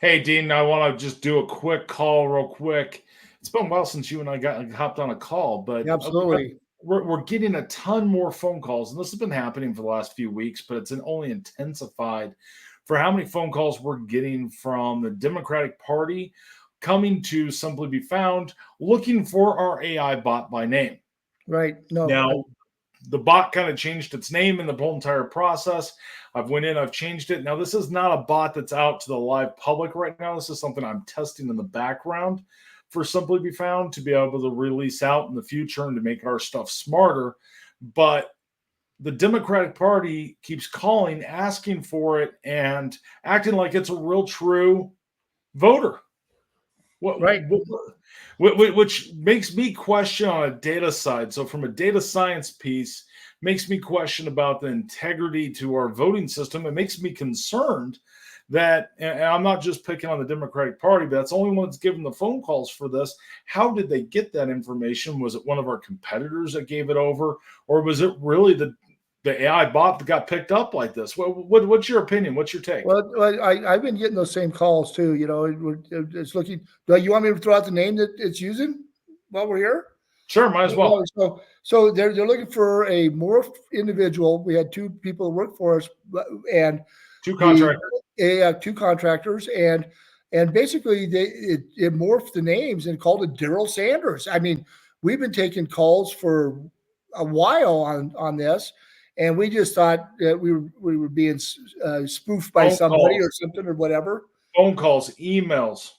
Hey, Dean, I want to just do a quick call real quick. It's been a while since you and I got hopped on a call, but Yeah, absolutely. we're getting a ton more phone calls, and this has been happening for the last few weeks, but it's only intensified for how many phone calls we're getting from the Democratic Party coming to Simply Be Found, looking for our AI bot by name. Right. No, Now, the bot kind of changed its name in the whole entire process. I've went in, I've changed it. Now, this is not a bot that's out to the live public right now. This is something I'm testing in the background for Simply Be Found to be able to release out in the future and to make our stuff smarter. But the Democratic Party keeps calling, asking for it, and acting like it's a real true voter. What, right. which makes me question on a data side. So, from a data science piece, makes me question about the integrity to our voting system. It makes me concerned that, and I'm not just picking on the Democratic Party, but that's the only one that's given the phone calls for this. How did they get that information? Was it one of our competitors that gave it over, or was it really the AI bot that got picked up like this? What's your opinion? What's your take? Well, I've been getting those same calls too. It's looking. Do you want me to throw out the name that it's using while we're here? Sure, might as well. So they're looking for a morphed individual. We had two people that work for us, and Two contractors. two contractors, and basically it morphed the names and called it Daryl Sanders. I mean, we've been taking calls for a while on this, and we just thought that we were being spoofed by somebody or something or whatever. Phone calls, emails.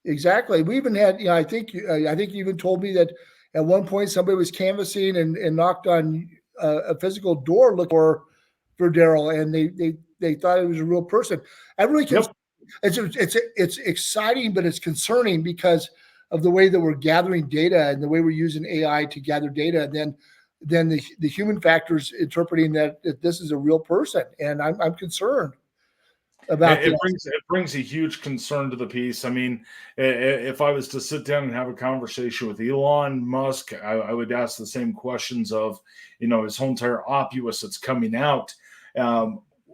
Exactly. We even had, I think you even told me that at one point somebody was canvassing and knocked on a physical door looking for Daryl, and they thought it was a real person. I really it's exciting, but it's concerning because of the way that we're gathering data and the way we're using AI to gather data, and then the human factors interpreting that this is a real person, and I'm concerned about it brings a huge concern to the piece. I mean, if I was to sit down and have a conversation with Elon Musk, I would ask the same questions of, his whole entire opus that's coming out.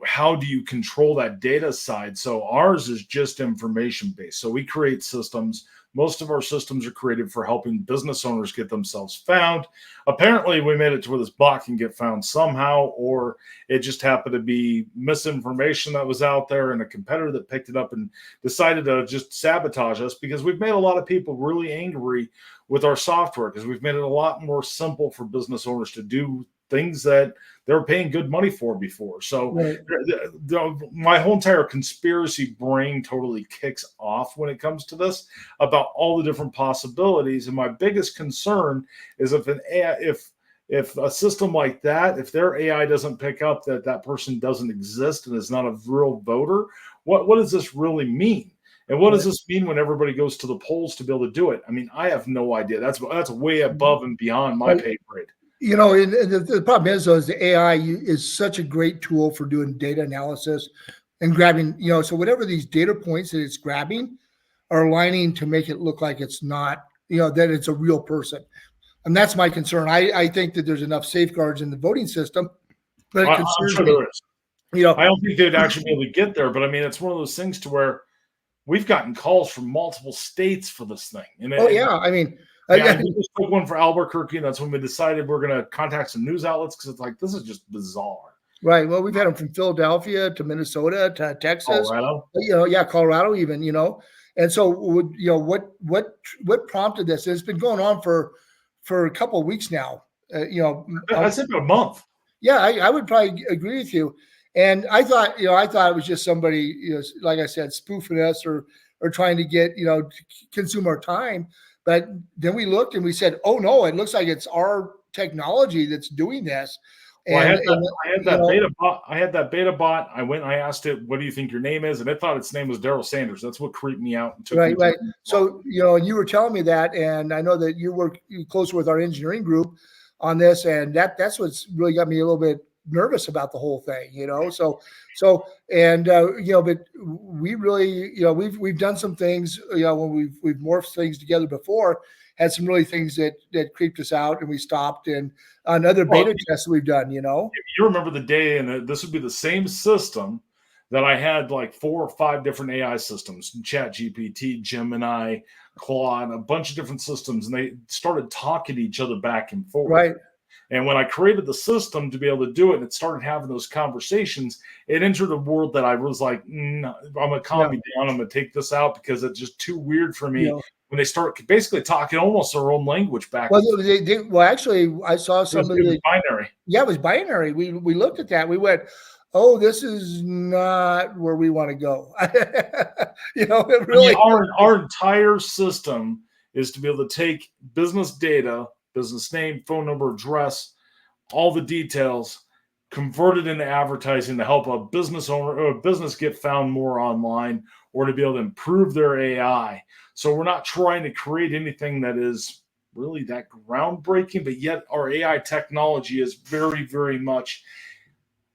How do you control that data side? So ours is just information based. So we create systems. Most of our systems are created for helping business owners get themselves found. Apparently, we made it to where this bot can get found somehow, or it just happened to be misinformation that was out there and a competitor that picked it up and decided to just sabotage us, because we've made a lot of people really angry with our software because we've made it a lot more simple for business owners to do things that they were paying good money for before. So right. My whole entire conspiracy brain totally kicks off when it comes to this about all the different possibilities. And my biggest concern is if a system like that, if their AI doesn't pick up that person doesn't exist and is not a real voter, what does this really mean? And what does this mean when everybody goes to the polls to be able to do it? I mean, I have no idea. That's way above and beyond my pay grade. And the problem is, though, is the AI is such a great tool for doing data analysis and grabbing, so whatever these data points that it's grabbing are aligning to make it look like it's not, that it's a real person. And that's my concern. I think that there's enough safeguards in the voting system, but it concerns I'm sure there is. I don't think they'd actually be able to get there, but I mean, it's one of those things to where we've gotten calls from multiple states for this thing. And I mean, we just took one for Albuquerque, and that's when we decided we're going to contact some news outlets because it's like, this is just bizarre. Right. Well, we've had them from Philadelphia to Minnesota to Texas, Colorado even, And so, what prompted this? It's been going on for a couple of weeks now. I said a month. Yeah, I would probably agree with you. And I thought it was just somebody, like I said, spoofing us or trying to get, to consume our time. But then we looked and we said, oh no, it looks like it's our technology that's doing this. Well, I had that beta bot. I went and I asked it, what do you think your name is? And it thought its name was Daryl Sanders. That's what creeped me out. Right. So, and you were telling me that, and I know that you work closer with our engineering group on this, and that's what's really got me a little bit nervous about the whole thing, but we really, we've done some things, when we've morphed things together before, had some really things that creeped us out, and we stopped, and on other beta tests we've done, You remember the day, and this would be the same system that I had like 4 or 5 different AI systems, ChatGPT, Gemini, Claude, a bunch of different systems, and they started talking to each other back and forth. Right. And when I created the system to be able to do it, and it started having those conversations, it entered a world that I was like, I'm going to calm me down. I'm going to take this out because it's just too weird for me. When they start basically talking almost their own language back. Well, actually, I saw some of the binary. Yeah, it was binary. We looked at that. We went, oh, this is not where we want to go. It really. Our entire system is to be able to take business data, business name, phone number, address, all the details, convert it into advertising to help a business owner or a business get found more online, or to be able to improve their AI. So we're not trying to create anything that is really that groundbreaking, but yet our AI technology is very, very much,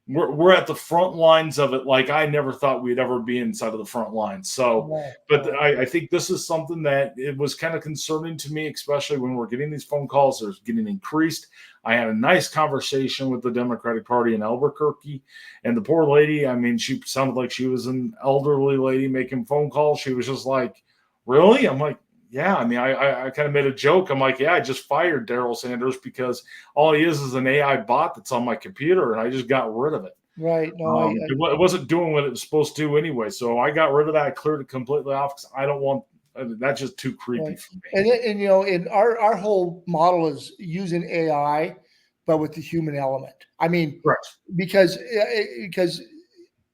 we're at the front lines of it. Like I never thought we'd ever be inside of the front lines. So, but I think this is something that it was kind of concerning to me, especially when we're getting these phone calls. There's getting increased. I had a nice conversation with the Democratic Party in Albuquerque, and the poor lady, I mean, she sounded like she was an elderly lady making phone calls. She was just like, really? I'm like, yeah. I mean, I kind of made a joke. I'm like, yeah, I just fired Daryl Sanders because all he is an AI bot that's on my computer, and I just got rid of it. Right. No, it wasn't doing what it was supposed to do anyway. So I got rid of that. I cleared it completely off because I don't want. That's just too creepy for me. And our whole model is using AI, but with the human element. I mean, because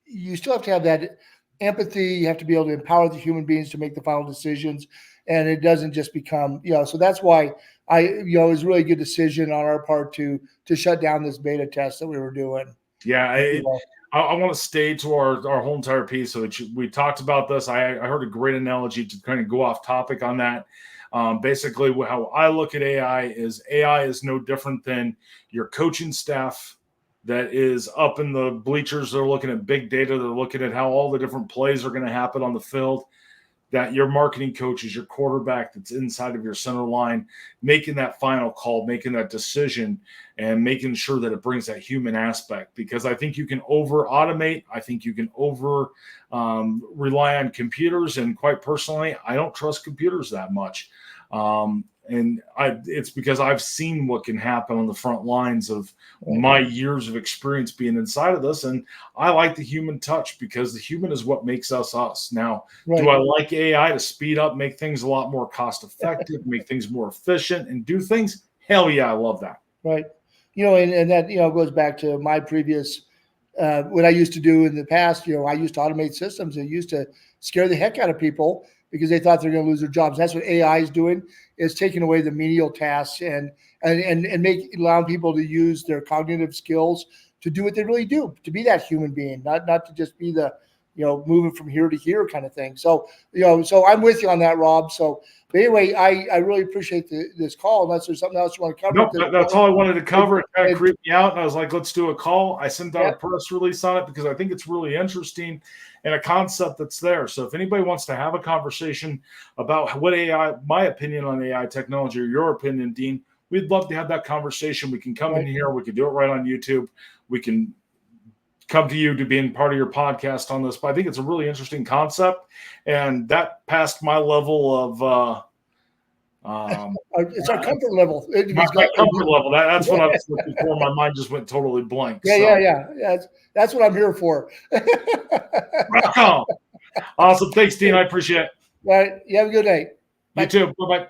you still have to have that empathy. You have to be able to empower the human beings to make the final decisions, and it doesn't just become, so that's why it was a really good decision on our part to shut down this beta test that we were doing. Yeah, I want to stay to our whole entire piece. So we talked about this. I heard a great analogy to kind of go off topic on that. Basically, how I look at AI is no different than your coaching staff that is up in the bleachers. They're looking at big data. They're looking at how all the different plays are going to happen on the field. That your marketing coach is your quarterback that's inside of your center line, making that final call, making that decision, and making sure that it brings that human aspect. Because I think you can over automate. I think you can over rely on computers. And quite personally, I don't trust computers that much. And it's because I've seen what can happen on the front lines of my years of experience being inside of this. And I like the human touch because the human is what makes us us. Now, do I like AI to speed up, make things a lot more cost effective, make things more efficient and do things? Hell yeah, I love that. Right. And that, goes back to my previous, what I used to do in the past. I used to automate systems that used to scare the heck out of people because they thought they're going to lose their jobs. That's what AI is doing, is taking away the menial tasks and allowing people to use their cognitive skills to do what they really do, to be that human being, not to just be the, moving from here to here kind of thing. So, so I'm with you on that, Rob. So, but anyway, I really appreciate this call. Unless there's something else you want to cover. Nope, that's all I wanted to cover. It kind of creeped me out, and I was like, let's do a call. I sent out a press release on it because I think it's really interesting and a concept that's there. So if anybody wants to have a conversation about what AI, my opinion on AI technology, or your opinion, Dean, we'd love to have that conversation. We can come in here. We can do it right on YouTube. We can come to you to being part of your podcast on this. But I think it's a really interesting concept, and that passed my level of it's our comfort level. My comfort level. That's what I was looking for. My mind just went totally blank. Yeah. That's what I'm here for. Rock on. Awesome. Thanks, Dean. I appreciate it. All right. You have a good day. You too. Bye-bye.